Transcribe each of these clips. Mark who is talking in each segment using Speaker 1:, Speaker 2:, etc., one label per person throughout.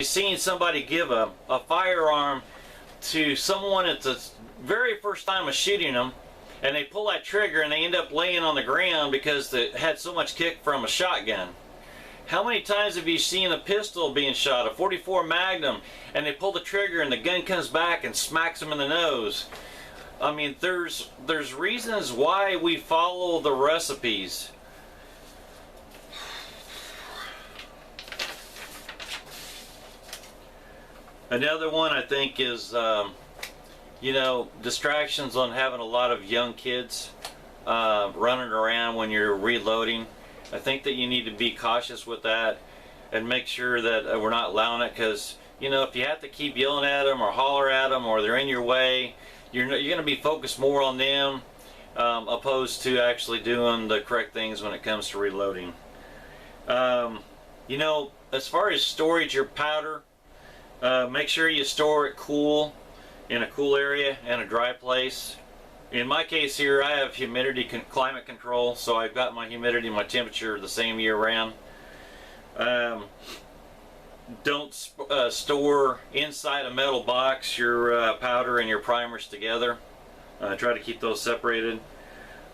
Speaker 1: Seeing somebody give a firearm to someone at the very first time of shooting them, and they pull that trigger and they end up laying on the ground because they had so much kick from a shotgun. How many times have you seen a pistol being shot, a 44 Magnum, and they pull the trigger and the gun comes back and smacks them in the nose? I mean, there's reasons why we follow the recipes. Another one I think is, you know, distractions on having a lot of young kids running around when you're reloading. I think that you need to be cautious with that and make sure that we're not allowing it, because, you know, if you have to keep yelling at them or holler at them or they're in your way, you're going to be focused more on them opposed to actually doing the correct things when it comes to reloading. You know, as far as storage your powder, make sure you store it cool, in a cool area and a dry place. In my case here, I have humidity climate control, so I've got my humidity and my temperature the same year round. Don't store inside a metal box your powder and your primers together. Try to keep those separated.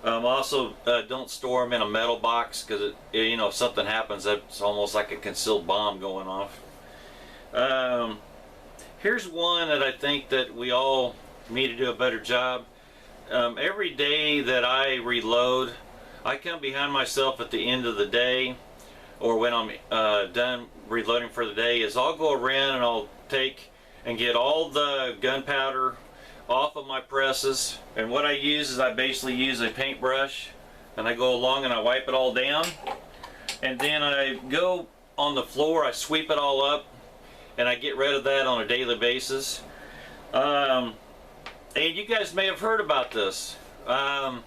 Speaker 1: Also, don't store them in a metal box, because you know, if something happens, that's almost like a concealed bomb going off. Here's one that I think that we all need to do a better job. Every day that I reload, I come behind myself at the end of the day, or when I'm done reloading for the day, is I'll go around and I'll take and get all the gunpowder off of my presses. And what I use is I basically use a paintbrush, and I go along and I wipe it all down, and then I go on the floor, I sweep it all up, and I get rid of that on a daily basis. And you guys may have heard about this. A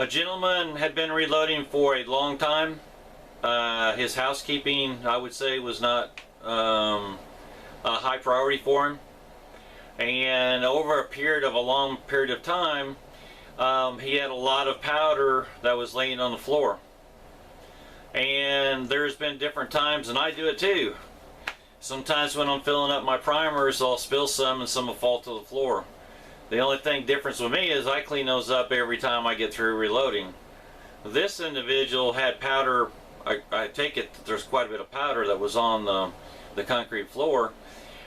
Speaker 1: gentleman had been reloading for a long time. His housekeeping, I would say, was not a high priority for him. And over a long period of time, he had a lot of powder that was laying on the floor. And there's been different times, and I do it too. Sometimes when I'm filling up my primers, I'll spill some and some will fall to the floor. The only difference with me is I clean those up every time I get through reloading. This individual had powder. I take it that there's quite a bit of powder that was on the concrete floor,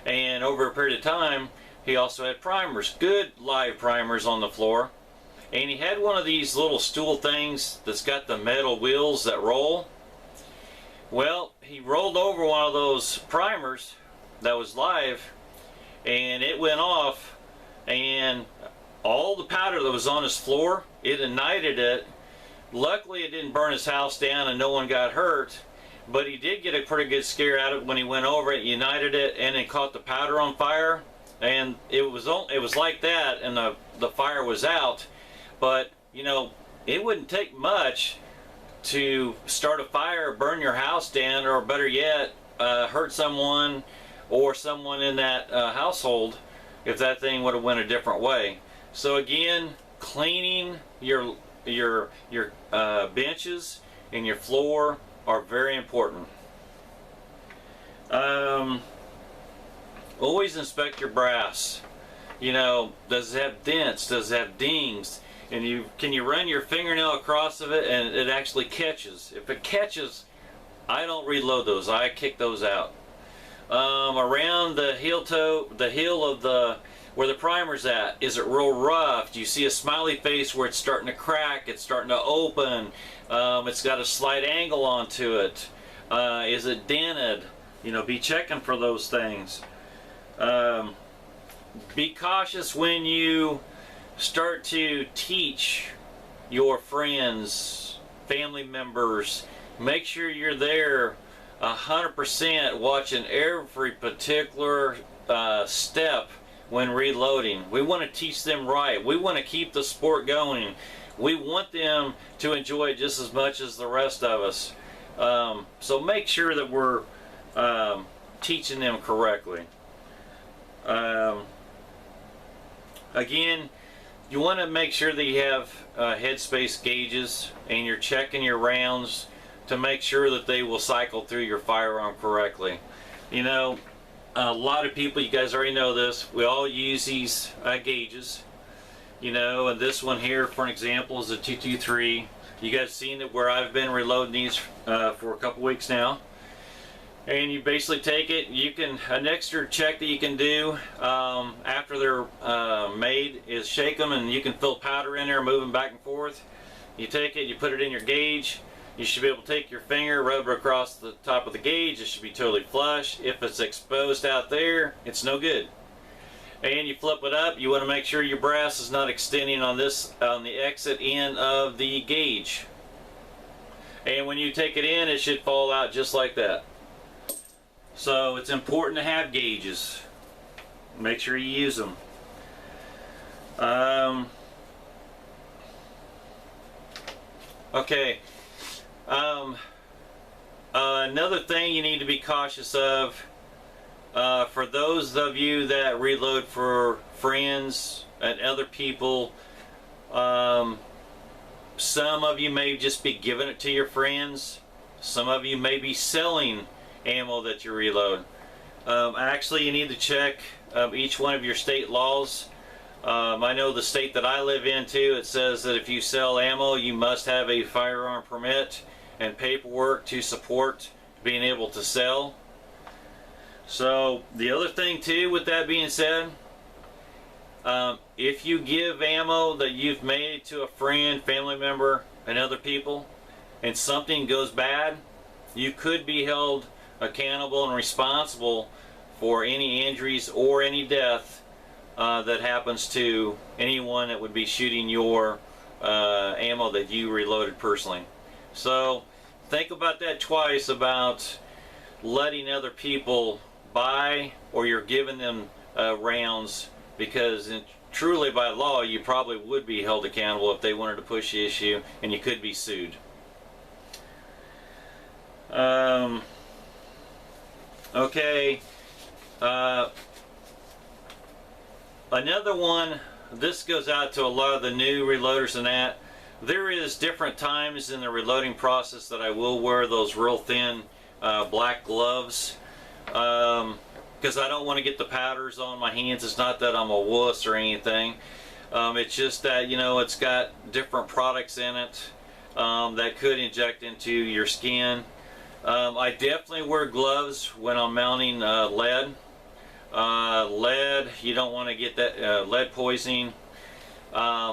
Speaker 1: and over a period of time he also had primers, good live primers on the floor, and he had one of these little stool things that's got the metal wheels that roll. Well, he rolled over one of those primers that was live, and it went off, and all the powder that was on his floor, it ignited it. Luckily it didn't burn his house down and no one got hurt, but he did get a pretty good scare out of it when he went over it, ignited it, and then caught the powder on fire. And it was like that, and the fire was out. But you know, it wouldn't take much to start a fire, burn your house down, or better yet, hurt someone or someone in that household, if that thing would have went a different way. So again, cleaning your benches and your floor are very important. Always inspect your brass. You know, does it have dents? Does it have dings? And can you run your fingernail across of it and it actually catches? If it catches, I don't reload those. I kick those out. Around the heel of where the primer's at, is it real rough? Do you see a smiley face where it's starting to crack, it's starting to open, it's got a slight angle onto it? Is it dented? You know, be checking for those things. Be cautious when you start to teach your friends, family members. Make sure you're there 100% watching every particular step when reloading. We want to teach them right. We want to keep the sport going. We want them to enjoy it just as much as the rest of us. So make sure that we're teaching them correctly. Again, you want to make sure that you have headspace gauges and you're checking your rounds to make sure that they will cycle through your firearm correctly. You know, a lot of people, you guys already know this, we all use these gauges. You know, and this one here, for an example, is a 223. You guys seen it where I've been reloading these for a couple weeks now. And you basically take it, you can, an extra check that you can do after they're made is shake them, and you can fill powder in there, move them back and forth. You take it, you put it in your gauge. You should be able to take your finger, rub it across the top of the gauge. It should be totally flush. If it's exposed out there, it's no good. And you flip it up, you want to make sure your brass is not extending on this, on the exit end of the gauge. And when you take it in, it should fall out just like that. So it's important to have gauges. Make sure you use them. Okay. Another thing you need to be cautious of, for those of you that reload for friends and other people, some of you may just be giving it to your friends. Some of you may be selling ammo that you reload. Actually, you need to check each one of your state laws. I know the state that I live in too, it says that if you sell ammo, you must have a firearm permit and paperwork to support being able to sell. So the other thing too, with that being said, if you give ammo that you've made to a friend, family member, and other people, and something goes bad, you could be held accountable and responsible for any injuries or any death that happens to anyone that would be shooting your ammo that you reloaded personally. So think about that twice, about letting other people buy, or you're giving them rounds, because truly by law you probably would be held accountable if they wanted to push the issue, and you could be sued. Okay, another one, this goes out to a lot of the new reloaders and that. There is different times in the reloading process that I will wear those real thin black gloves, because I don't want to get the powders on my hands. It's not that I'm a wuss or anything. It's just that, you know, it's got different products in it that could inject into your skin. I definitely wear gloves when I'm mounting lead. Lead, you don't want to get that lead poisoning.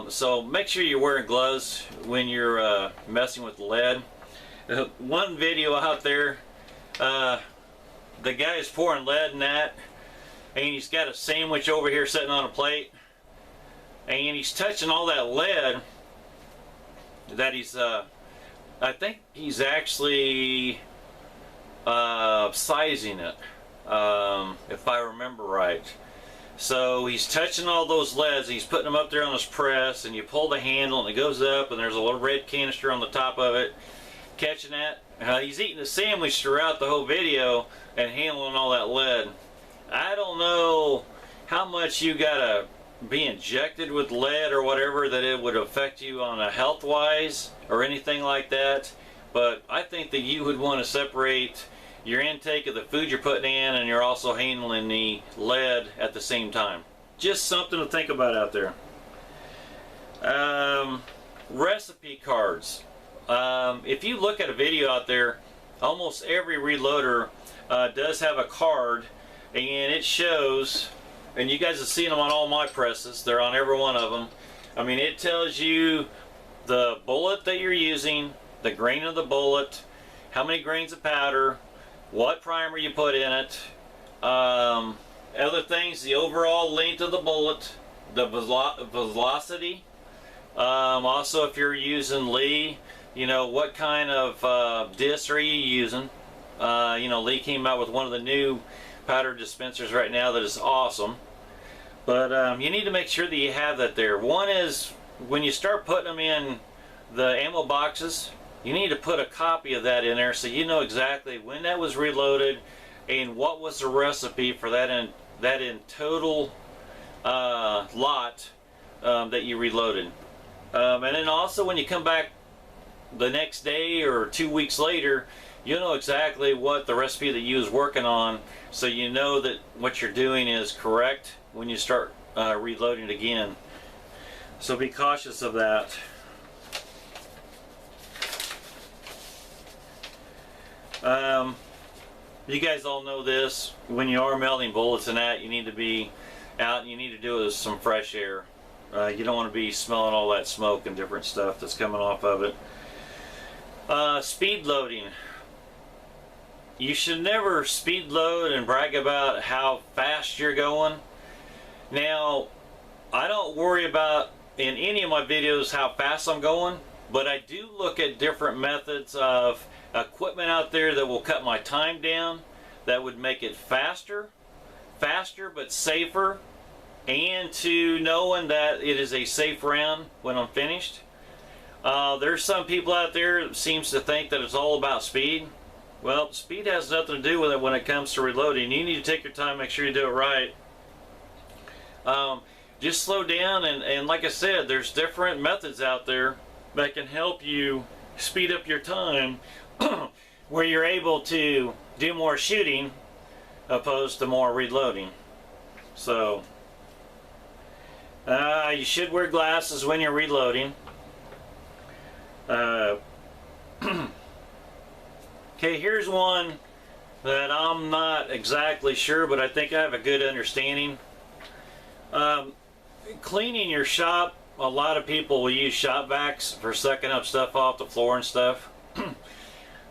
Speaker 1: So make sure you're wearing gloves when you're messing with lead. One video out there, the guy is pouring lead in that, and he's got a sandwich over here sitting on a plate, and he's touching all that lead that he's, I think he's actually sizing it, if I remember right. So he's touching all those leads, he's putting them up there on his press, and you pull the handle and it goes up, and there's a little red canister on the top of it, catching that. He's eating a sandwich throughout the whole video and handling all that lead. I don't know how much you gotta be injected with lead or whatever that it would affect you on a health wise or anything like that, but I think that you would want to separate your intake of the food you're putting in, and you're also handling the lead at the same time. Just something to think about out there. Recipe cards. If you look at a video out there, almost every reloader does have a card, and it shows, and you guys have seen them on all my presses, they're on every one of them. I mean, it tells you the bullet that you're using, the grain of the bullet, how many grains of powder, what primer you put in it, other things, the overall length of the bullet, the velocity, also if you're using Lee, you know, what kind of disc are you using. You know, Lee came out with one of the new powder dispensers right now that is awesome, but you need to make sure that you have that there. One is, when you start putting them in the ammo boxes, you need to put a copy of that in there so you know exactly when that was reloaded and what was the recipe for that in total lot that you reloaded. And then also when you come back the next day or 2 weeks later, you'll know exactly what the recipe that you was working on, so you know that what you're doing is correct when you start reloading again. So be cautious of that. You guys all know this. When you are melting bullets and that, you need to be out and you need to do it with some fresh air. You don't want to be smelling all that smoke and different stuff that's coming off of it. Speed loading. You should never speed load and brag about how fast you're going. Now, I don't worry about in any of my videos how fast I'm going, but I do look at different methods of equipment out there that will cut my time down, that would make it faster but safer, and to knowing that it is a safe round when I'm finished. There's some people out there that seems to think that it's all about speed. Well, speed has nothing to do with it when it comes to reloading. You need to take your time, make sure you do it right. Just slow down, and like I said, there's different methods out there that can help you speed up your time where you're able to do more shooting opposed to more reloading. So you should wear glasses when you're reloading. Okay, here's one that I'm not exactly sure, but I think I have a good understanding. Cleaning your shop, a lot of people will use shop vacs for sucking up stuff off the floor and stuff.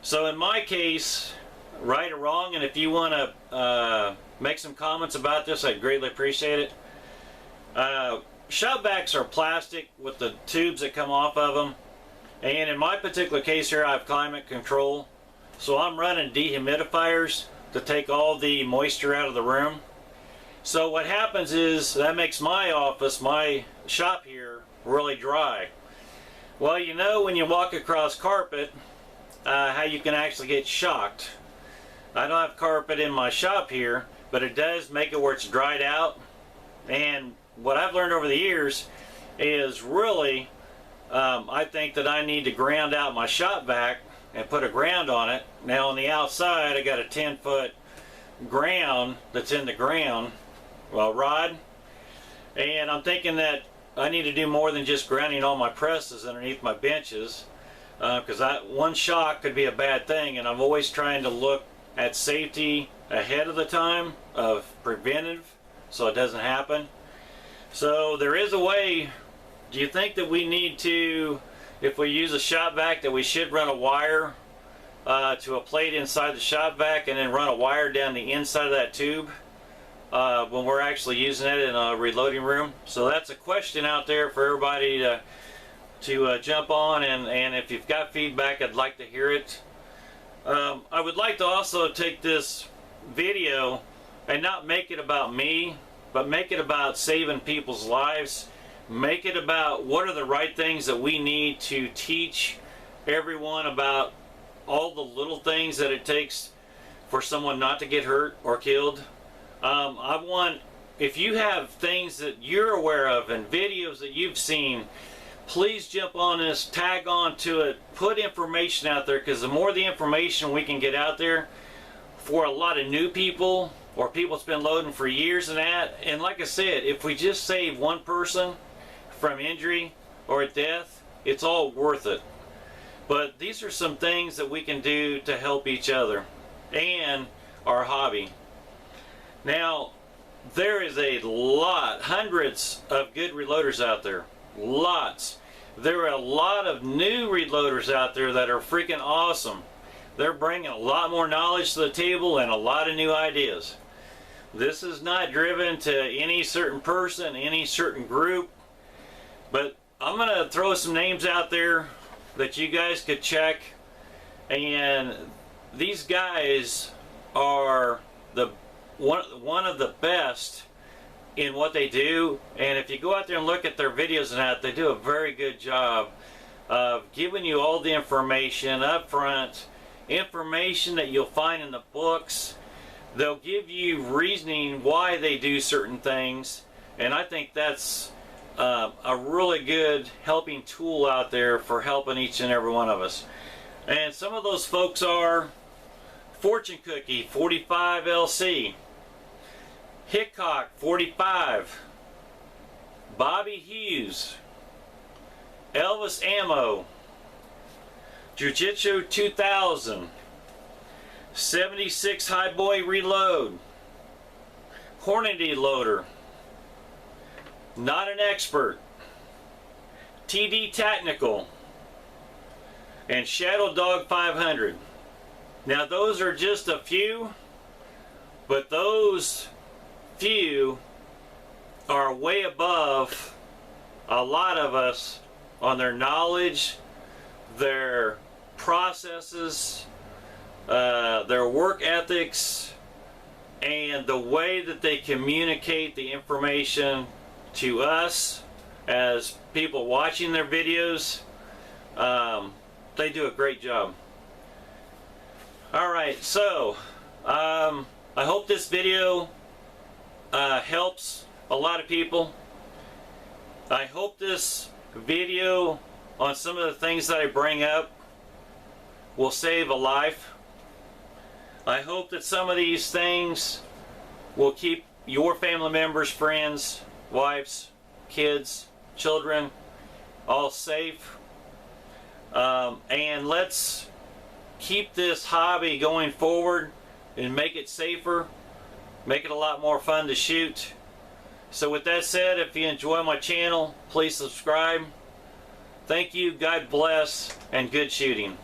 Speaker 1: So in my case, right or wrong, and if you want to make some comments about this, I'd greatly appreciate it. Shop vacs are plastic with the tubes that come off of them, and in my particular case here, I have climate control, so I'm running dehumidifiers to take all the moisture out of the room. So what happens is that makes my office, my shop here, really dry. Well, you know when you walk across carpet, how you can actually get shocked. I don't have carpet in my shop here, but it does make it where it's dried out. And what I've learned over the years is really, I think that I need to ground out my shop vac and put a ground on it. Now on the outside, I got a 10-foot ground that's in the ground, well, rod, and I'm thinking that I need to do more than just grounding all my presses underneath my benches, because one shock could be a bad thing, and I'm always trying to look at safety ahead of the time of preventive so it doesn't happen. So there is a way. Do you think that we need to, if we use a shop vac, that we should run a wire to a plate inside the shop vac and then run a wire down the inside of that tube when we're actually using it in a reloading room? So that's a question out there for everybody to jump on, and if you've got feedback, I'd like to hear it. I would like to also take this video and not make it about me, but make it about saving people's lives. Make it about what are the right things that we need to teach everyone about all the little things that it takes for someone not to get hurt or killed. I want, if you have things that you're aware of and videos that you've seen, please jump on this, tag on to it, put information out there, because the more the information we can get out there for a lot of new people or people that's been loading for years and that, and like I said, if we just save one person from injury or death, it's all worth it. But these are some things that we can do to help each other and our hobby. Now, there is a lot, hundreds of good reloaders out there. Lots. There are a lot of new reloaders out there that are freaking awesome. They're bringing a lot more knowledge to the table and a lot of new ideas. This is not driven to any certain person, any certain group, but I'm going to throw some names out there that you guys could check, and these guys are one of the best in what they do. And if you go out there and look at their videos and that, they do a very good job of giving you all the information up front, information that you'll find in the books. They'll give you reasoning why they do certain things, and I think that's a really good helping tool out there for helping each and every one of us. And some of those folks are Fortune Cookie 45 LC, Hickok 45, Bobby Hughes, Elvis Ammo, Jiu-Jitsu 2000, 76 High Boy Reload, Hornady Loader, Not an Expert, TD Technical, and Shadow Dog 500. Now those are just a few, but those few are way above a lot of us on their knowledge, their processes, their work ethics, and the way that they communicate the information to us as people watching their videos. They do a great job. Alright, so I hope this video helps a lot of people. I hope this video on some of the things that I bring up will save a life. I hope that some of these things will keep your family members, friends, wives, kids, children all safe. And let's keep this hobby going forward and make it safer, make it a lot more fun to shoot. So with that said, if you enjoy my channel, please subscribe. Thank you, God bless, and good shooting.